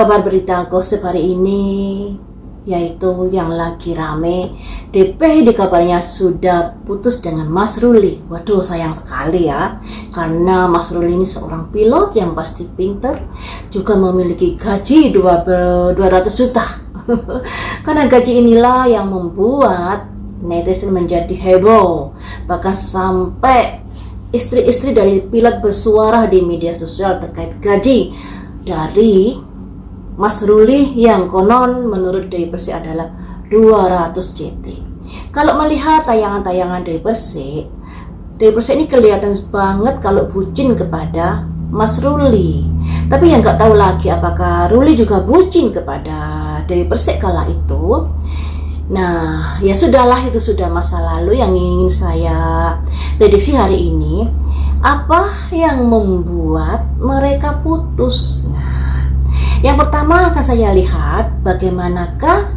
Kabar berita gosip hari ini yaitu yang lagi rame, DP dikabarnya sudah putus dengan Mas Ruli. Waduh, sayang sekali ya, karena Mas Ruli ini seorang pilot yang pasti pinter, juga memiliki gaji 200 juta. Karena gaji inilah yang membuat netizen menjadi heboh, bahkan sampai istri-istri dari pilot bersuara di media sosial terkait gaji dari Mas Ruli yang konon menurut Dewi Persik adalah 200 JT. Kalau melihat tayangan-tayangan Dewi Persik ini kelihatan banget kalau bucin kepada Mas Ruli. Tapi yang nggak tahu lagi apakah Ruli juga bucin kepada Dewi Persik kala itu. Nah, ya sudahlah, itu sudah masa lalu. Yang ingin saya prediksi hari ini, apa yang membuat mereka putus? Yang pertama akan saya lihat bagaimanakah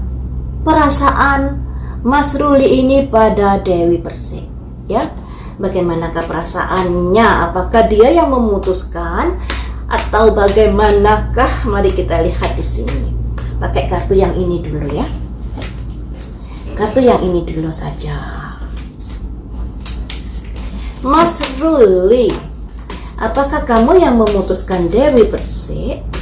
perasaan Mas Ruli ini pada Dewi Persik, ya. Bagaimanakah perasaannya? Apakah dia yang memutuskan atau bagaimanakah? Mari kita lihat di sini. Pakai kartu yang ini dulu ya. Kartu yang ini dulu saja. Mas Ruli, apakah kamu yang memutuskan Dewi Persik?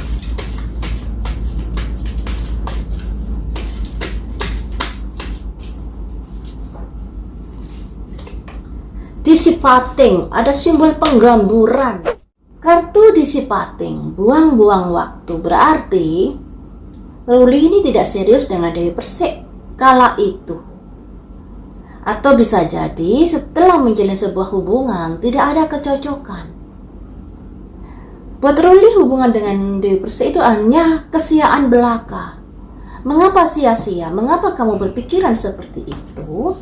Disipating, ada simbol penggamburan. Kartu disipating, buang-buang waktu. Berarti Ruli ini tidak serius dengan Dewi Persik kala itu. Atau bisa jadi setelah menjalin sebuah hubungan tidak ada kecocokan. Buat Ruli, hubungan dengan Dewi Persik itu hanya kesia-siaan belaka. Mengapa sia-sia? Mengapa kamu berpikiran seperti itu?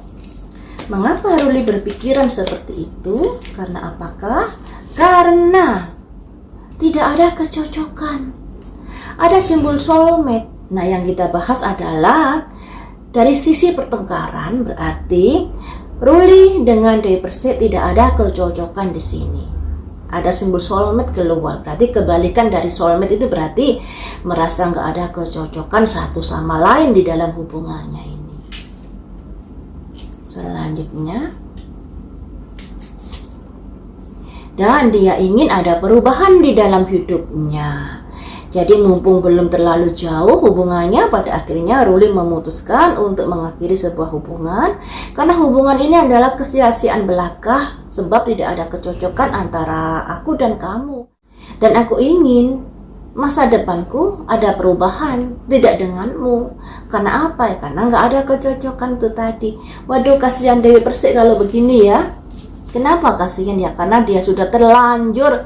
Mengapa Ruli berpikiran seperti itu? Karena apakah? Karena tidak ada kecocokan. Ada simbol soulmate. Nah, yang kita bahas adalah dari sisi pertengkaran, berarti Ruli dengan Dewi Persik tidak ada kecocokan di sini. Ada simbol soulmate keluar. Berarti kebalikan dari soulmate itu berarti merasa nggak ada kecocokan satu sama lain di dalam hubungannya ini. Selanjutnya, dan dia ingin ada perubahan di dalam hidupnya. Jadi mumpung belum terlalu jauh hubungannya, pada akhirnya Ruli memutuskan untuk mengakhiri sebuah hubungan. Karena hubungan ini adalah kesia-siaan belaka, sebab tidak ada kecocokan antara aku dan kamu. Dan aku ingin masa depanku ada perubahan, tidak denganmu. Karena apa ya? Karena nggak ada kecocokan itu tadi. Waduh, kasihan Dewi Persik kalau begini ya. Kenapa kasihan ya? Karena dia sudah terlanjur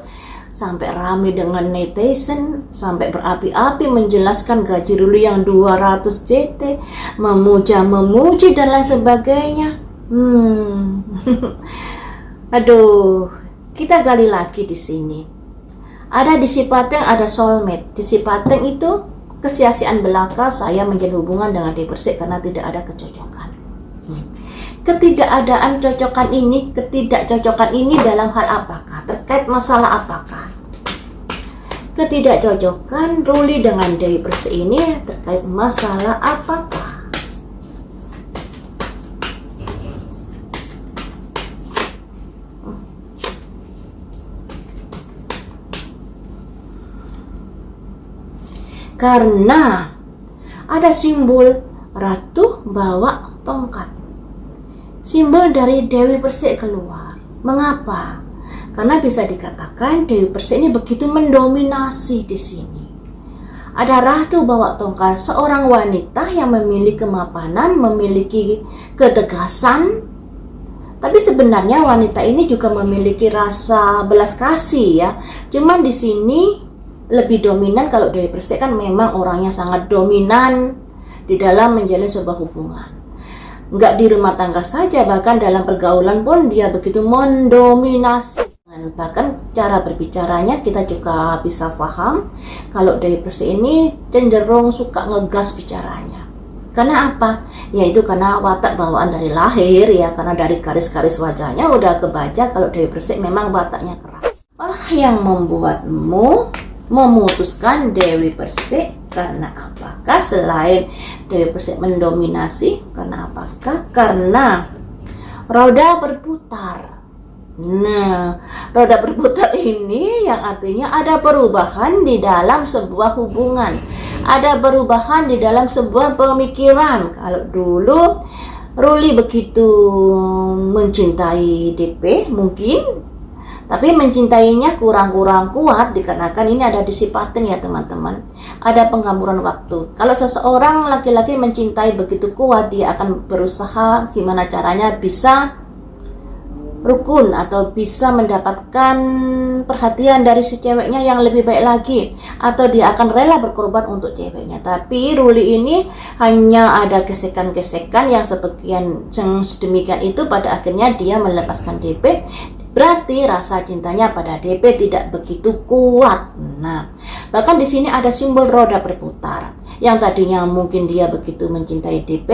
sampai rame dengan netizen, sampai berapi-api menjelaskan gaji Ruli yang 200 JT, memuja-memuji dan lain sebagainya. Aduh, kita gali lagi di sini. Ada disipating, ada soulmate. Disipating itu kesia-siaan belaka saya menjalin hubungan dengan Dewi Persik karena tidak ada kecocokan. Ketidakadaan ketidakcocokan ini dalam hal apakah? Terkait masalah apakah? Ketidakcocokan Ruli dengan Dewi Persik ini terkait masalah apakah? Karena ada simbol ratu bawa tongkat. Simbol dari Dewi Persik keluar. Mengapa? Karena bisa dikatakan Dewi Persik ini begitu mendominasi di sini. Ada ratu bawa tongkat, seorang wanita yang memiliki kemapanan, memiliki ketegasan. Tapi sebenarnya wanita ini juga memiliki rasa belas kasih ya. Cuman di sini lebih dominan. Kalau Dewi Persik kan memang orangnya sangat dominan di dalam menjalin sebuah hubungan. Nggak di rumah tangga saja, bahkan dalam pergaulan pun dia begitu mendominasi. Dan bahkan cara berbicaranya kita juga bisa paham kalau Dewi Persik ini cenderung suka ngegas bicaranya. Karena apa? Yaitu karena watak bawaan dari lahir ya, karena dari garis-garis wajahnya udah kebaca kalau Dewi Persik memang wataknya keras. Apa yang membuatmu memutuskan Dewi Persik Karena apakah? Selain Dewi Persik mendominasi, karena apakah? Karena roda berputar. Nah, roda berputar ini yang artinya ada perubahan di dalam sebuah hubungan, ada perubahan di dalam sebuah pemikiran. Kalau dulu Ruli begitu mencintai DP mungkin, tapi mencintainya kurang-kurang kuat dikarenakan ini ada disipatin ya teman-teman, ada penggamburan waktu. Kalau seseorang laki-laki mencintai begitu kuat, dia akan berusaha gimana caranya bisa rukun atau bisa mendapatkan perhatian dari si ceweknya yang lebih baik lagi, atau dia akan rela berkorban untuk ceweknya. Tapi Ruli ini hanya ada gesekan-gesekan yang sedemikian itu, pada akhirnya dia melepaskan DP. Berarti rasa cintanya pada DP tidak begitu kuat. Nah, bahkan di sini ada simbol roda berputar. Yang tadinya mungkin dia begitu mencintai DP,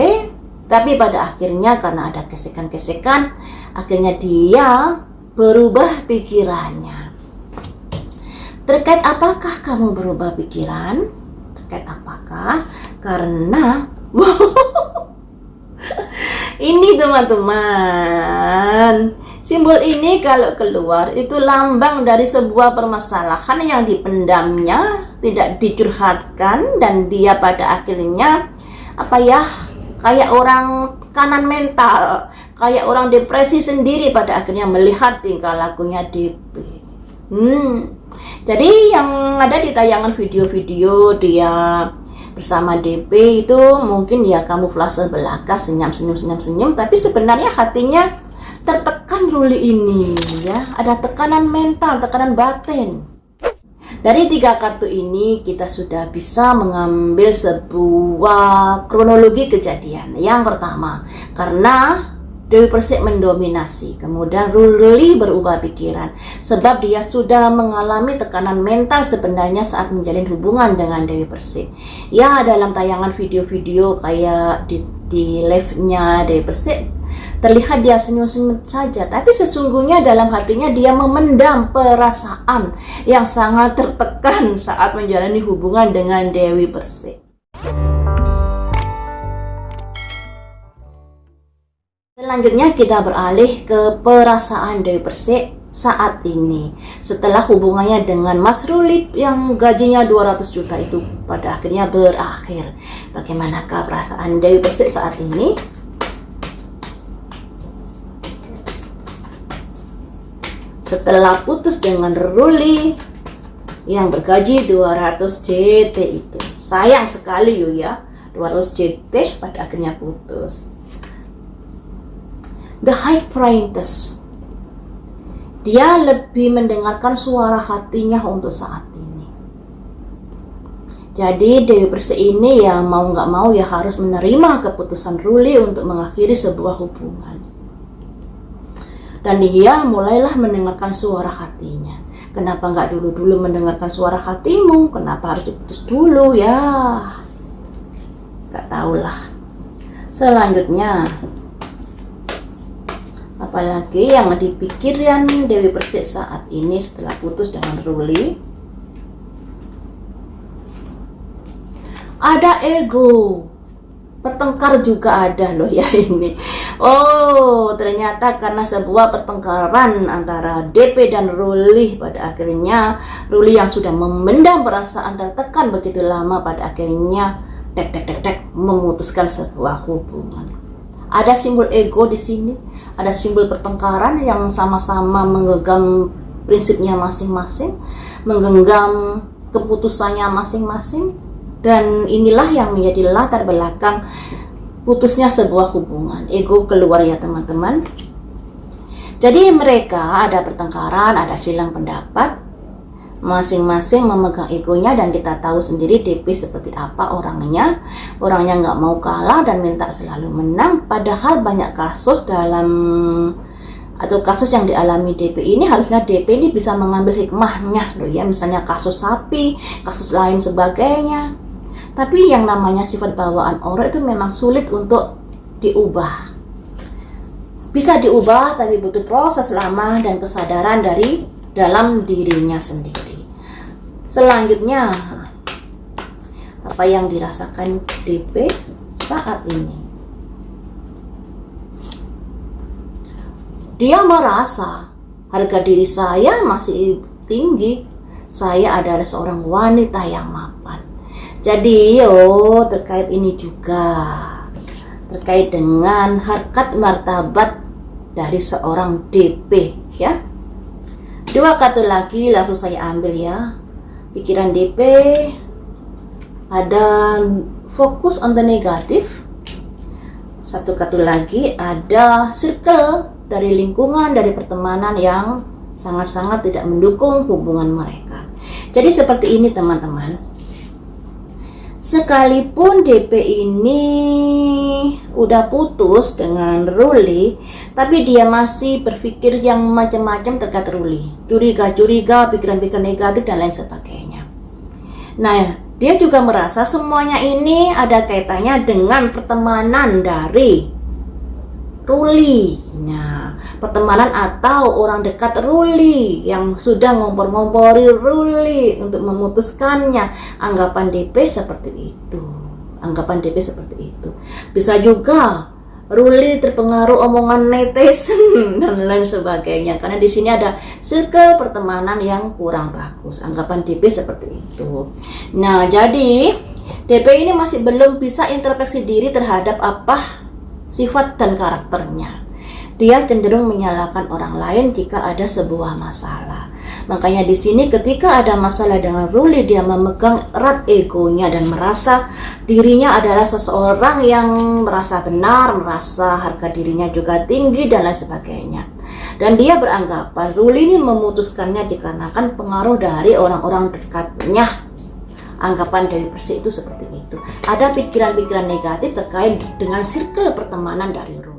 tapi pada akhirnya karena ada gesekan-gesekan, akhirnya dia berubah pikirannya. Terkait apakah kamu berubah pikiran? Terkait apakah? Karena ini teman-teman, simbol ini kalau keluar itu lambang dari sebuah permasalahan yang dipendamnya, tidak dicurhatkan, dan dia pada akhirnya kayak orang kanan mental, kayak orang depresi sendiri pada akhirnya melihat tingkah lakunya DP. Jadi yang ada di tayangan video-video dia bersama DP itu mungkin ya kamuflase belaka, senyum, tapi sebenarnya hatinya tertekan Ruli ini ya, ada tekanan mental, tekanan batin. Dari 3 kartu ini kita sudah bisa mengambil sebuah kronologi kejadian. Yang pertama, karena Dewi Persik mendominasi, kemudian Ruli berubah pikiran sebab dia sudah mengalami tekanan mental sebenarnya saat menjalin hubungan dengan Dewi Persik. Ya, dalam tayangan video-video kayak di live-nya Dewi Persik terlihat dia senyum-senyum saja, tapi sesungguhnya dalam hatinya dia memendam perasaan yang sangat tertekan saat menjalani hubungan dengan Dewi Persik. Selanjutnya kita beralih ke perasaan Dewi Persik saat ini setelah hubungannya dengan Mas Ruli yang gajinya 200 juta itu pada akhirnya berakhir. Bagaimanakah perasaan Dewi Persik saat ini? Setelah putus dengan Ruli yang bergaji 200 JT itu. Sayang sekali ya, 200 JT pada akhirnya putus. The High Priestess, dia lebih mendengarkan suara hatinya untuk saat ini. Jadi Dewi Persik ini ya mau nggak mau ya harus menerima keputusan Ruli untuk mengakhiri sebuah hubungan. Dan dia mulailah mendengarkan suara hatinya. Kenapa nggak dulu-dulu mendengarkan suara hatimu? Kenapa harus diputus dulu ya? Nggak tahulah. Selanjutnya, apalagi yang dipikirkan Dewi Persik saat ini setelah putus dengan Ruli? Ada ego, pertengkar juga ada loh ya ini. Oh, ternyata karena sebuah pertengkaran antara DP dan Ruli, pada akhirnya Ruli yang sudah memendam perasaan tertekan begitu lama pada akhirnya memutuskan sebuah hubungan. Ada simbol ego di sini, ada simbol pertengkaran yang sama-sama menggenggam prinsipnya masing-masing, menggenggam keputusannya masing-masing, dan inilah yang menjadi latar belakang putusnya sebuah hubungan. Ego keluar ya teman-teman. Jadi mereka ada pertengkaran, ada silang pendapat, masing-masing memegang egonya, dan kita tahu sendiri DP seperti apa orangnya nggak mau kalah dan minta selalu menang. Padahal banyak kasus kasus yang dialami DP ini harusnya DP ini bisa mengambil hikmahnya loh ya, misalnya kasus sapi, kasus lain sebagainya. Tapi yang namanya sifat bawaan orang itu memang sulit untuk diubah. Bisa diubah tapi butuh proses lama dan kesadaran dari dalam dirinya sendiri. Selanjutnya, apa yang dirasakan DP saat ini. Dia merasa harga diri saya masih tinggi. Saya adalah seorang wanita yang mapan. Jadi terkait ini juga, terkait dengan harkat martabat dari seorang DP ya. 2 kartu lagi langsung saya ambil ya. Pikiran DP ada fokus on the negatif. 1 kartu lagi ada circle dari lingkungan, dari pertemanan yang sangat-sangat tidak mendukung hubungan mereka. Jadi seperti ini teman-teman. Sekalipun DP ini udah putus dengan Ruli, tapi dia masih berpikir yang macam-macam terkait Ruli. Curiga-curiga, pikiran-pikiran negatif dan lain sebagainya. Nah, dia juga merasa semuanya ini ada kaitannya dengan pertemanan dari Ruli. Nah, pertemanan atau orang dekat Ruli yang sudah ngompor-ngompori Ruli untuk memutuskannya. Anggapan DP seperti itu. Anggapan DP seperti itu. Bisa juga Ruli terpengaruh omongan netizen dan lain sebagainya. Karena di sini ada circle pertemanan yang kurang bagus. Anggapan DP seperti itu. Nah, jadi DP ini masih belum bisa introspeksi diri terhadap apa sifat dan karakternya. Dia cenderung menyalahkan orang lain jika ada sebuah masalah. Makanya di sini ketika ada masalah dengan Ruli, dia memegang erat egonya dan merasa dirinya adalah seseorang yang merasa benar, merasa harga dirinya juga tinggi dan lain sebagainya. Dan dia beranggapan Ruli ini memutuskannya dikarenakan pengaruh dari orang-orang dekatnya. Anggapan dari Persik itu seperti itu. Ada pikiran-pikiran negatif terkait dengan circle pertemanan dari Ruli.